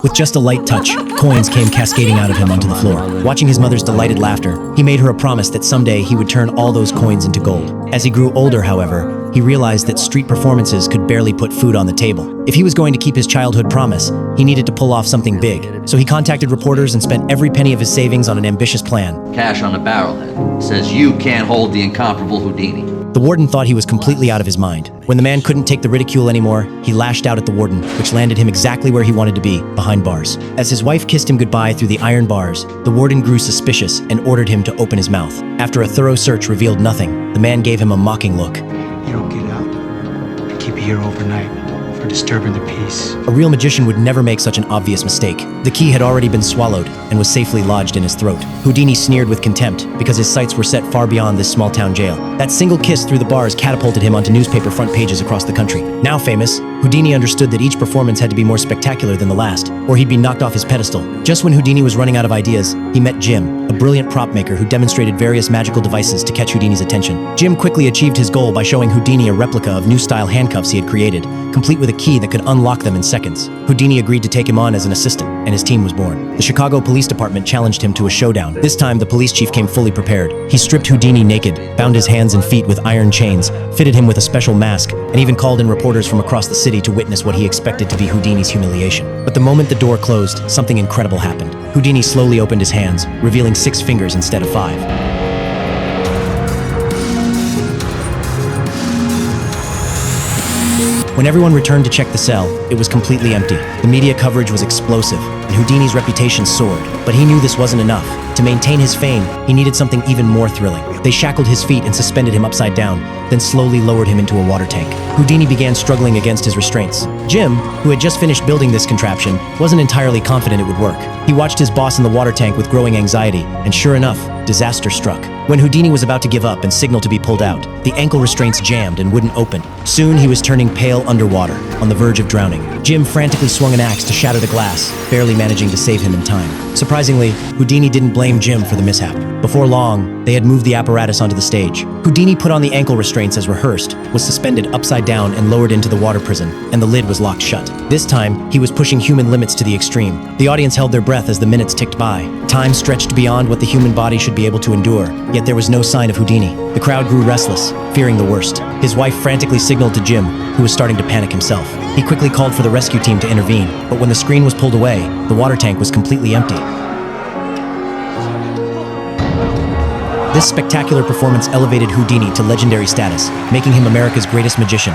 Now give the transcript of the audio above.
With just a light touch, coins came cascading out of him onto the floor. Watching his mother's delighted laughter, he made her a promise that someday he would turn all those coins into gold. As he grew older, however, he realized that street performances could barely put food on the table. If he was going to keep his childhood promise, he needed to pull off something big. So he contacted reporters and spent every penny of his savings on an ambitious plan. Cash on the barrelhead. Says you can't hold the incomparable Houdini. The warden thought he was completely out of his mind. When the man couldn't take the ridicule anymore, he lashed out at the warden, which landed him exactly where he wanted to be, behind bars. As his wife kissed him goodbye through the iron bars, the warden grew suspicious and ordered him to open his mouth. After a thorough search revealed nothing, the man gave him a mocking look. You don't get out. I keep you here overnight for disturbing the peace. A real magician would never make such an obvious mistake. The key had already been swallowed and was safely lodged in his throat. Houdini sneered with contempt because his sights were set far beyond this small-town jail. That single kiss through the bars catapulted him onto newspaper front pages across the country. Now famous, Houdini understood that each performance had to be more spectacular than the last, or he'd be knocked off his pedestal. Just when Houdini was running out of ideas, he met Jim, a brilliant prop maker who demonstrated various magical devices to catch Houdini's attention. Jim quickly achieved his goal by showing Houdini a replica of new-style handcuffs he had created, complete with a key that could unlock them in seconds. Houdini agreed to take him on as an assistant, and his team was born. The Chicago Police Department challenged him to a showdown. This time, the police chief came fully prepared. He stripped Houdini naked, bound his hands and feet with iron chains, fitted him with a special mask, and even called in reporters from across the city to witness what he expected to be Houdini's humiliation. But the moment the door closed, something incredible happened. Houdini slowly opened his hands, revealing 6 fingers instead of 5. When everyone returned to check the cell, it was completely empty. The media coverage was explosive, and Houdini's reputation soared. But he knew this wasn't enough. To maintain his fame, he needed something even more thrilling. They shackled his feet and suspended him upside down, then slowly lowered him into a water tank. Houdini began struggling against his restraints. Jim, who had just finished building this contraption, wasn't entirely confident it would work. He watched his boss in the water tank with growing anxiety, and sure enough, disaster struck. When Houdini was about to give up and signal to be pulled out, the ankle restraints jammed and wouldn't open. Soon he was turning pale underwater, on the verge of drowning. Jim frantically swung an axe to shatter the glass, barely managing to save him in time. Surprisingly, Houdini didn't blame Jim for the mishap. Before long, they had moved the apparatus onto the stage. Houdini put on the ankle restraints as rehearsed, was suspended upside down and lowered into the water prison, and the lid was locked shut. This time, he was pushing human limits to the extreme. The audience held their breath as the minutes ticked by. Time stretched beyond what the human body should be able to endure, yet there was no sign of Houdini. The crowd grew restless, fearing the worst. His wife frantically signaled to Jim, who was starting to panic himself. He quickly called for the rescue team to intervene, but when the screen was pulled away, the water tank was completely empty. This spectacular performance elevated Houdini to legendary status, making him America's greatest magician.